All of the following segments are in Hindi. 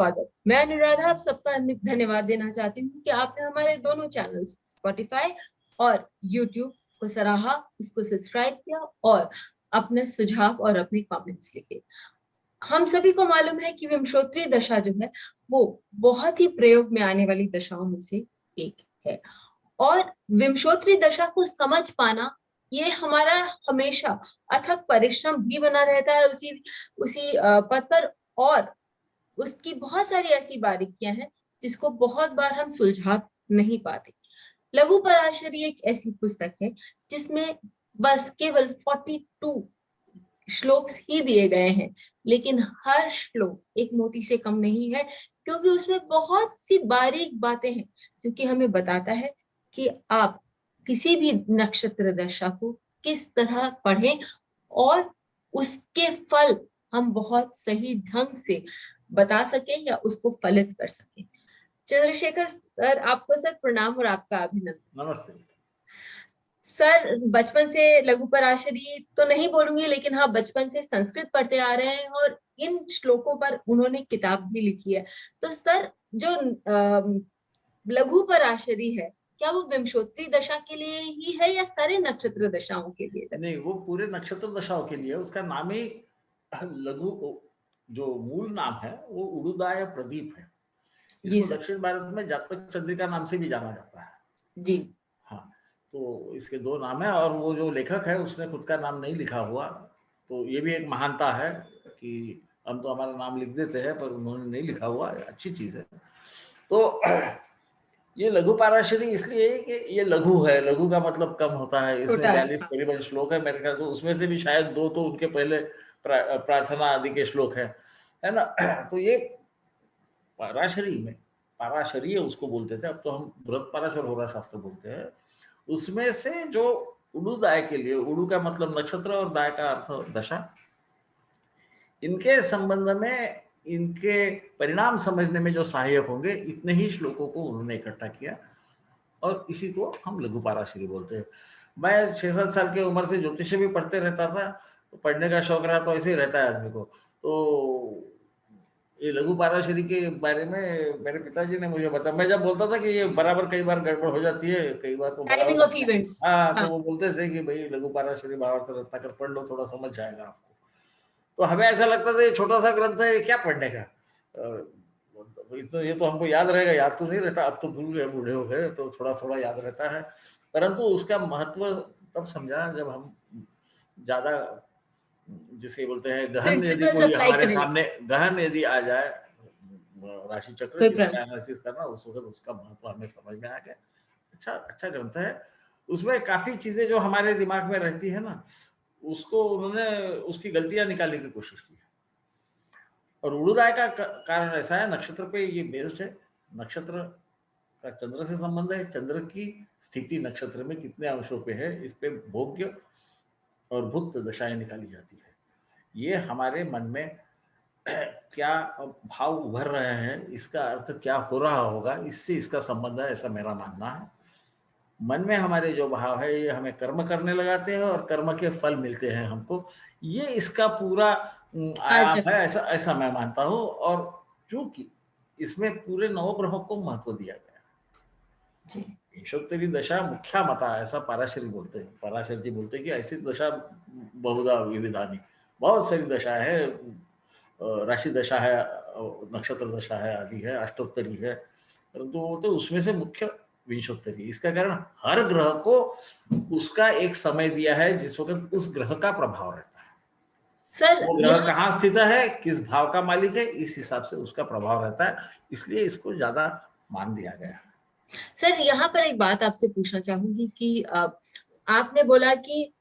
स्वागत। मैं अनुराधा आप सबका धन्यवाद देना चाहती हूँ कि आपने हमारे दोनों चैनल स्पॉटिफाई और यूट्यूब को सराहा, उसको सब्सक्राइब किया और अपने सुझाव और अपने कमेंट्स लिखे। हम सभी को मालूम है कि विमशोत्तरी दशा जो है वो बहुत ही प्रयोग में आने वाली दशाओं में से एक है और विमशोत्तरी दशा को समझ पाना ये हमारा हमेशा अथक परिश्रम भी बना रहता है उसी उसी पद पर। और उसकी बहुत सारी ऐसी बारीकियां हैं जिसको बहुत बार हम सुलझा नहीं पाते। लघु पराशरी एक ऐसी पुस्तक है जिसमें बस केवल 42 श्लोक ही दिए गए हैं, लेकिन हर श्लोक एक मोती से कम नहीं है, क्योंकि उसमें बहुत सी बारीक बातें हैं जो कि हमें बताता है कि आप किसी भी नक्षत्र दशा को किस तरह पढ़ें और उसके फल हम बहुत सही ढंग से बता सके या उसको फलित कर सके। चंद्रशेखर सर, आपको सर प्रणाम और आपका अभिनंदन। नमस्ते सर, बचपन से लघु पराशरी तो नहीं बोलूंगी, लेकिन हाँ बचपन से संस्कृत पढ़ते आ रहे हैं और इन श्लोकों पर उन्होंने किताब भी लिखी है। तो सर, जो लघु पराशरी है, क्या वो विमशोत्तरी दशा के लिए ही है या सारे नक्षत्र दशाओं के लिए? नहीं, वो पूरे नक्षत्र दशाओं के लिए। उसका नाम ही लघु, जो मूल नाम है वो उड़ुदाय प्रदीप है। जी इसको सर। दक्षिण भारत में जातक चंद्रिका नाम से भी जाना जाता है जी हाँ। तो इसके दो नाम है और वो जो लेखक है उसने खुद का नाम नहीं लिखा हुआ, तो ये भी एक महानता है कि हम तो हमारा नाम लिख देते हैं पर उन्होंने नहीं लिखा हुआ, अच्छी चीज है। तो ये लघु पाराशरी इसलिए कि ये लघु है, लघु का मतलब कम होता है। इसमें 42 करीबन श्लोक है मेरे ख्याल से, उसमें से भी शायद 2 तो उनके पहले प्रार्थना आदि के श्लोक है ना। तो ये पाराशरी में, पाराशरीय उसको बोलते थे, अब तो हम बृहत पाराशर होरा शास्त्र बोलते हैं। उसमें से जो उड़ुदाय के लिए, उड़ु का मतलब नक्षत्र और दाय का अर्थ दशा, इनके संबंध में इनके परिणाम समझने में जो सहायक होंगे इतने ही श्लोकों को उन्होंने इकट्ठा किया और इसी को हम लघु पाराशरी बोलते हैं। मैं 6-7 साल की उम्र से ज्योतिष भी पढ़ते रहता था, तो पढ़ने का शौक रहा तो ऐसे ही रहता है आदमी को। तो ये लघु पाराशरी के बारे में मेरे पिताजी ने मुझे बताया। मैं जब बोलता था कि ये बराबर कई बार गड़बड़ हो जाती है, कई बार तो टाइमिंग ऑफ इवेंट्स। हाँ, तो वो बोलते थे कि भाई लघु पाराशरी भावार्थ रत्नाकर पढ़ लो, थोड़ा समझ जाएगा आपको। तो हमें ऐसा लगता था ये छोटा सा ग्रंथ है, क्या पढ़ने का, ये तो हमको याद रहेगा, याद तो नहीं रहता। अब तो भूल गए, बूढ़े हो गए, तो थोड़ा थोड़ा याद रहता है। परंतु उसका महत्व तब समझा जब हम ज्यादा, जिसे बोलते हैं गहन, यदि कोई हमारे सामने गहन यदि आ जाए राशि चक्र जिसका एनालिसिस करना, उस वक्त उसका महत्व हमें समझ में आ गया। अच्छा ग्रंथ है। उसमें काफी चीजें जो हमारे दिमाग में रहती है ना, उसको उन्होंने उसकी गलतियां निकालने की कोशिश की है। और उड़ुदाय का कारण ऐसा है, नक्षत्र पे ये बेस्ड है। नक्षत्र का चंद्र से संबंध है, चंद्र की स्थिति नक्षत्र में कितने अंशों पे है, इस पे भोग्य और भुक्त दशाएं निकाली जाती है। ये हमारे मन में क्या भाव उभर रहे हैं, इसका अर्थ क्या हो रहा होगा, इससे इसका संबंध है, ऐसा मेरा मानना है। मन में हमारे जो भाव है ये हमें कर्म करने लगाते हैं और कर्म के फल मिलते हैं हमको। ये इसका पूरा आयाम है, ऐसा मैं मानता हूँ। और क्योंकि इसमें पूरे नवग्रहों को महत्व दिया गया है। विमशोत्तरी दशा मुख्या मता, ऐसा पराशरी बोलते हैं। पराशर जी बोलते हैं कि ऐसी दशा बहुधा विविधानी, बहुत सारी दशा है, राशि दशा है, नक्षत्र दशा है, आदि है, अष्टोत्तरी है, परंतु बोलते उसमें से मुख्य विंशोत्तरी। इसका कारण हर ग्रह को उसका एक समय दिया है जिस वक्त उस ग्रह का प्रभाव रहता है। सर, वो ग्रह कहाँ स्थित है, किस भाव का मालिक है, इस हिसाब से उसका प्रभाव रहता है, इसलिए इसको ज्यादा मान दिया गया है। सर, यहाँ पर एक बात आपसे पूछना चाहूंगी कि आपने बोला कि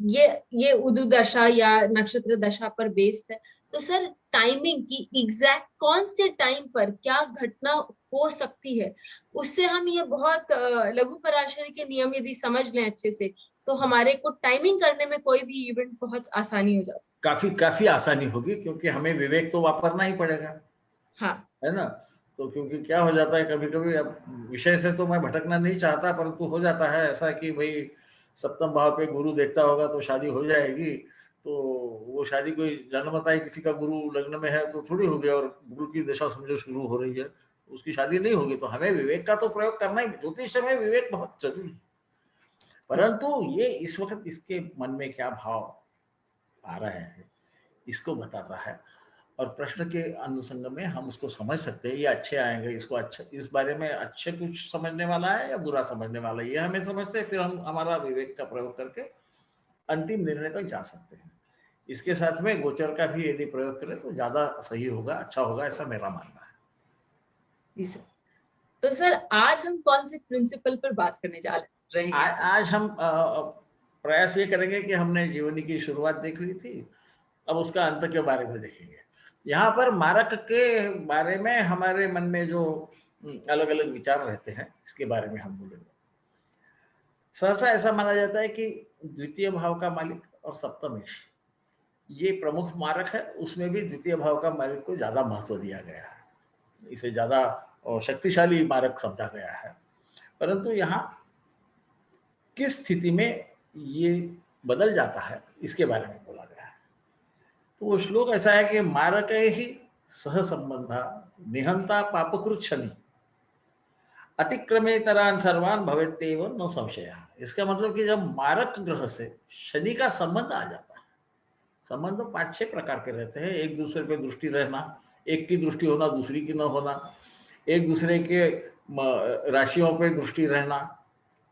ये उदु दशा या नक्षत्र दशा पर बेस्ड है, तो सर टाइमिंग की एग्जैक्ट कौन से टाइम पर क्या घटना हो सकती है, उससे हम ये बहुत लघु पराशरी के नियम यदि समझ लें अच्छे से, तो हमारे को टाइमिंग करने में कोई भी इवेंट बहुत आसानी हो जाती है। काफी आसानी होगी, क्योंकि हमें विवेक तो वापरना ही पड़ेगा। हाँ, है ना। तो क्योंकि क्या हो जाता है कभी कभी, अब विषय से तो मैं भटकना नहीं चाहता, परंतु हो जाता है ऐसा कि भाई सप्तम भाव पे गुरु देखता होगा तो शादी हो जाएगी, तो वो शादी कोई जन्मता ही किसी का गुरु लग्न में है तो थोड़ी हो गया, और गुरु की दशा समझो शुरू हो रही है, उसकी शादी नहीं होगी। तो हमें विवेक का तो प्रयोग करना ही, ज्योतिष में विवेक बहुत जरूरी है। परंतु ये इस वक्त इसके मन में क्या भाव आ रहे हैं इसको बताता है, और प्रश्न के अनुसंग में हम उसको समझ सकते हैं, ये अच्छे आएंगे, इसको अच्छा, इस बारे में अच्छे कुछ समझने वाला है या बुरा समझने वाला है, ये हमें समझते हैं, फिर हम हमारा विवेक का प्रयोग करके अंतिम निर्णय तक जा सकते हैं। इसके साथ में गोचर का भी यदि प्रयोग करें तो ज्यादा सही होगा, अच्छा होगा, ऐसा मेरा मानना है। जी सर। तो सर आज हम कौन से प्रिंसिपल पर बात करने जा रहे हैं? आज हम प्रयास ये करेंगे कि हमने जीवनी की शुरुआत देख ली थी, अब उसका अंत के बारे में देखेंगे। यहाँ पर मारक के बारे में हमारे मन में जो अलग अलग विचार रहते हैं इसके बारे में हम बोलेंगे। सहसा ऐसा माना जाता है कि द्वितीय भाव का मालिक और सप्तमेश ये प्रमुख मारक है, उसमें भी द्वितीय भाव का मालिक को ज्यादा महत्व दिया गया है, इसे ज्यादा शक्तिशाली मारक समझा गया है। परंतु यहाँ किस स्थिति में ये बदल जाता है इसके बारे में बोला गया है। तो वो श्लोक ऐसा है कि मारक ही सह संबंधा निहंता पापकृत शनि अतिक्रमेतरान सर्वान भवेत्येव न संशय। इसका मतलब कि जब मारक ग्रह से शनि का संबंध आ जाता है, संबंध 5-6 प्रकार के रहते हैं, एक दूसरे पे दृष्टि रहना, एक की दृष्टि होना दूसरी की न होना, एक दूसरे के राशियों पे दृष्टि रहना,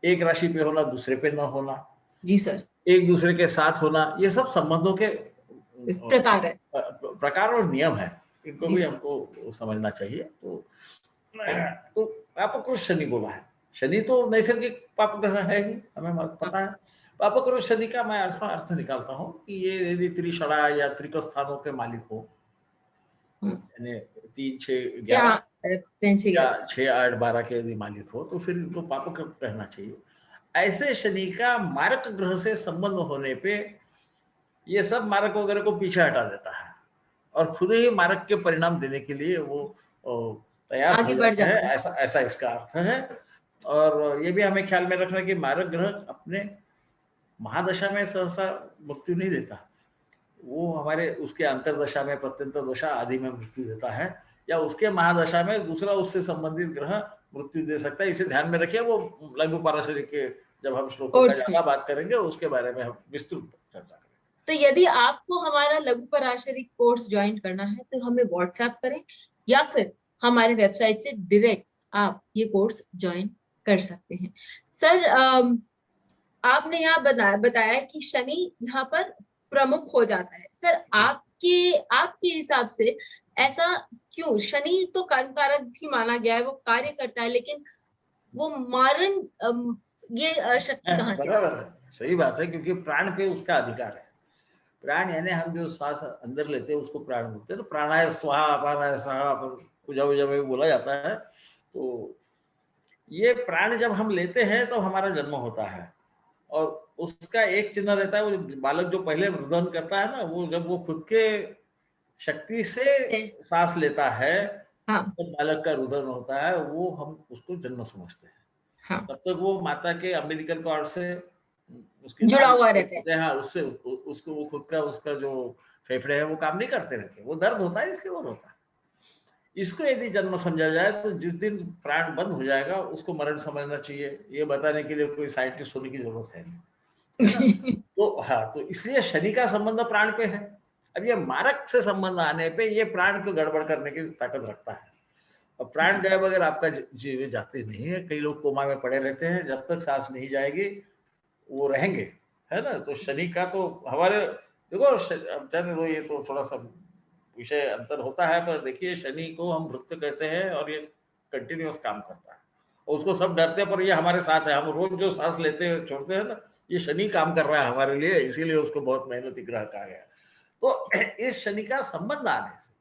एक राशि पे होना दूसरे पे न होना, जी सर, एक दूसरे के साथ होना, ये सब संबंधों के प्रकार है, प्रकार और नियम है, इनको जी भी सर। हमको समझना चाहिए। तो पापकृत शनि बोला है, शनि तो नैसर्गिक पाप ग्रह है ही, हमें पता है। पापकृत शनि का मैं ऐसा अर्थ निकालता हूँ कि ये यदि त्रिषड़ा या त्रिक स्थानों के मालिक हो, यानी 3, 6, 11 या 6, 8, 12 के यदि मालिक हो तो फिर इनको पापकृत कहना चाहिए। ऐसे शनि का मारक ग्रह से संबंध होने पे ये सब मारक वगैरह को पीछे हटा देता है और खुद ही मारक के परिणाम देने के लिए वो तैयार हो आगे बढ़ जाता है, जाता है। ऐसा ऐसा इसका अर्थ है। और ये भी हमें ख्याल में रखना कि मारक ग्रह अपने महादशा में सहसा मृत्यु नहीं देता, वो हमारे उसके अंतरदशा में, प्रत्यंतर दशा आदि में मृत्यु देता है, या उसके महादशा में दूसरा उससे संबंधित ग्रह मृत्यु दे सकता है। इसे ध्यान में रखिए, वो लघु पाराशरी के जब हम श्लोकों का ज्यादा बात करेंगे उसके बारे में हम विस्तृत चर्चा करेंगे। तो यदि आपको हमारा लघु पराशरी कोर्स ज्वाइन करना है तो हमें व्हाट्सएप करें या फिर हमारे वेबसाइट से डायरेक्ट आप ये कोर्स ज्वाइन कर सकते हैं। सर आपने यहाँ बताया कि शनि यहाँ पर प्रमुख हो जाता है। सर आपके हिसाब से ऐसा क्यों? शनि तो कर्म कारक भी माना गया है, वो कार्य करता है, लेकिन वो मारण ये शक्ति कहाँ से? बराबर है, सही बात है, क्योंकि प्राण पे उसका अधिकार है। प्राण यानी हम जो सांस अंदर लेते हैं उसको प्राण बोलते हैं। तो प्राणाय स्वाहा, अपानाय स्वाहा पूजा वूजा में बोला जाता है। तो ये प्राण जब हम लेते हैं तो हमारा जन्म होता है, और उसका एक चिन्ह रहता है, वो बालक जो पहले रुदन करता है ना, वो जब वो खुद के शक्ति से सांस लेता है, हाँ, तो बालक का रुदन होता है, वो हम उसको जन्म समझते हैं। हाँ, तब तक वो माता के अम्बिलिकल कॉर्ड से उसके जुड़ा हुआ रहता है। हाँ, उससे उसको वो खुद का उसका जो फेफड़े है वो काम नहीं करते रहते, वो दर्द होता है इसलिए वो रोता है। इसको यदि जन्म समझा जाए तो जिस दिन प्राण बंद हो जाएगा उसको मरण समझना चाहिए। ये बताने के लिए कोई साइंटिस्ट होने की जरूरत है नहीं, है ना? तो हाँ, तो इसलिए शनि का संबंध प्राण पे है। अब ये मारक से संबंध आने पे ये प्राण को गड़बड़ करने की ताकत रखता है। और प्राण गए बगैर आपका जीवन जाते नहीं है। कई लोग कोमा में पड़े रहते हैं, जब तक सांस नहीं जाएगी वो रहेंगे, है ना? तो शनि का तो हमारे देखो जाने दो, ये तो थोड़ा सा विषय अंतर होता है, पर देखिए शनि को हम भृत्य कहते हैं और ये कंटिन्यूअस काम करता है और उसको सब डरते हैं, पर ये हमारे साथ है। हम रोज जो सांस लेते हैं छोड़ते हैं ना, ये शनि काम कर रहा है हमारे लिए, इसीलिए उसको बहुत मेहनती ग्रह कहा गया। तो इस शनि का संबंध आने से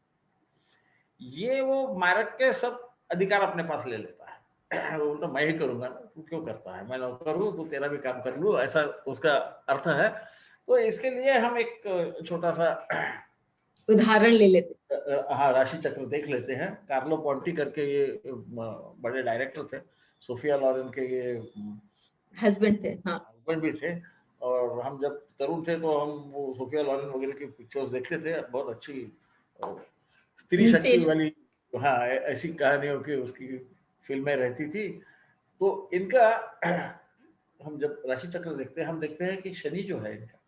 ये वो मारक के सब अधिकार अपने पास ले लेता है। वो तो मैं ही करूंगा ना, तू क्यों करता है, मैं नौकर हूँ, तो तेरा भी काम कर लूँ, ऐसा उसका अर्थ है। तो इसके लिए हम एक छोटा सा उदाहरण ले लेते। हाँ, राशि चक्र देख लेते हैं। कार्लो पॉन्टी करके ये बड़े डायरेक्टर थे, सोफिया लॉरेन के ये हस्बैंड थे, हाँ, हस्बैंड भी थे, और हम जब तरुण थे तो हम वो सोफिया लॉरेन वगैरह की पिक्चर्स देखते थे, बहुत अच्छी स्त्री शक्ति फेमस। वाली, हाँ, ऐसी कहानियों की उसकी फिल्में रहती थी। तो इनका हम जब राशि चक्र देखते हैं, हम देखते हैं कि शनि जो है इनका,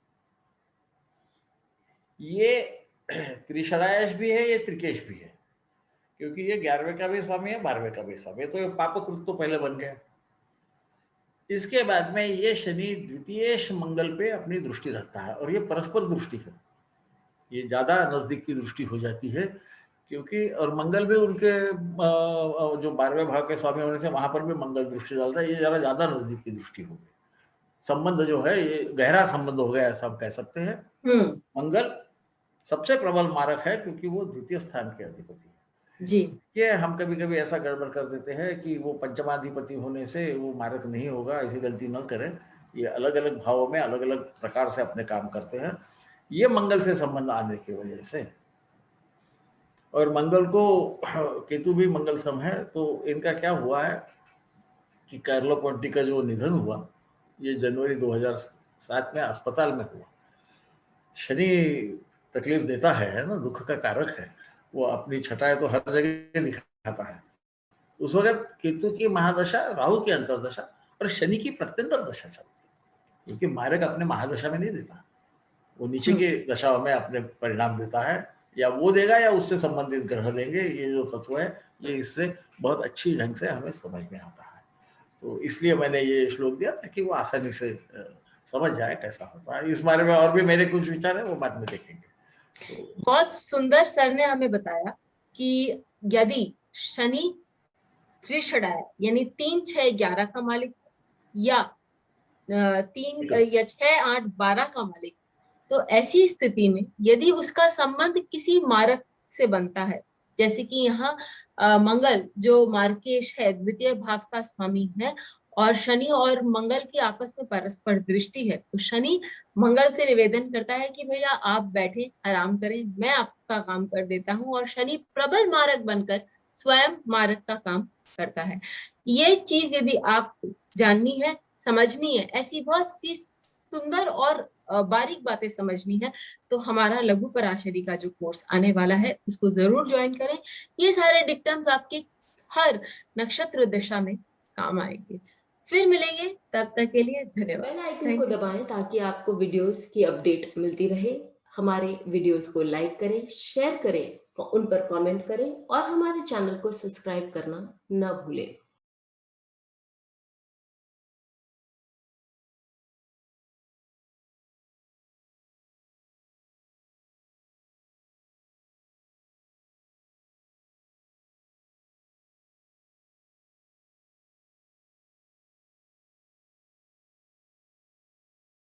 ये त्रिशरायश भी है, ये त्रिकेश भी है, क्योंकि ये 11वें का भी स्वामी है, 12वें का भी स्वामी है, तो ये पापकृत तो पहले बन गया। इसके बाद में ये शनि द्वितीयेश मंगल पे अपनी दृष्टि रखता है, और ये परस्पर दृष्टि है, ये ज्यादा नजदीक की दृष्टि हो जाती है, क्योंकि और मंगल भी उनके जो 12वें भाव के स्वामी होने से वहां पर भी मंगल दृष्टि डालता है, ये जरा ज्यादा नजदीक की दृष्टि हो गई। संबंध जो है ये गहरा संबंध हो गया, ऐसा हम कह सकते हैं। मंगल सबसे प्रबल मारक है, क्योंकि वो द्वितीय स्थान के अधिपति है जी। ये हम कभी कभी ऐसा गड़बड़ कर देते हैं कि वो पंचमाधिपति होने से वो मारक नहीं होगा, ऐसी गलती न करें। ये अलग अलग भावों में अलग अलग प्रकार से अपने काम करते हैं, ये मंगल से संबंध आने की वजह से। और मंगल को केतु भी मंगल सम है, तो इनका क्या हुआ है कि कार्लो पोंटी का जो निधन हुआ, ये जनवरी 2007 में अस्पताल में हुआ। शनि तकलीफ देता है ना, दुख का कारक है, वो अपनी छटाएं तो हर जगह दिखाता है। उस वक्त केतु की महादशा, राहु की अंतरदशा और शनि की प्रत्यंतर दशा चलती है, क्योंकि मारक अपने महादशा में नहीं देता, वो नीचे की दशाओं में अपने परिणाम देता है, या वो देगा या उससे संबंधित ग्रह देंगे। ये जो तत्व है ये इससे बहुत अच्छी ढंग से हमें समझ में आता है, तो इसलिए मैंने ये श्लोक दिया ताकि वो आसानी से समझ जाए कैसा होता है। इस बारे में और भी मेरे कुछ विचार है, वो बाद में देखेंगे। तो बहुत सुंदर सर ने हमें बताया कि यदि शनि त्रिषडाय यानी 3, 6, 11 का मालिक, या 3 या 6, 8, 12 का मालिक, तो ऐसी स्थिति में यदि उसका संबंध किसी मारक से बनता है, जैसे कि यहाँ मंगल जो मार्केश है, द्वितीय भाव का स्वामी है, और शनि और मंगल की आपस में परस्पर दृष्टि है, तो शनि मंगल से निवेदन करता है कि भैया आप बैठे आराम करें, मैं आपका काम कर देता हूँ, और शनि प्रबल मारक बनकर स्वयं मारक का काम करता है। ये चीज यदि आपको जाननी है, समझनी है, ऐसी बहुत सी सुंदर और बारीक बातें समझनी है, तो हमारा लघु पराशरी का जो कोर्स आने वाला है उसको जरूर ज्वाइन करें। ये सारे डिक्टम्स आपके हर नक्षत्र दिशा में काम आएंगे। फिर मिलेंगे, तब तक के लिए धन्यवाद। बेल आइकन को दबाएं ताकि आपको वीडियोस की अपडेट मिलती रहे। हमारे वीडियोस को लाइक करें, शेयर करें, उन पर कमेंट करें और हमारे चैनल को सब्सक्राइब करना न भूलें।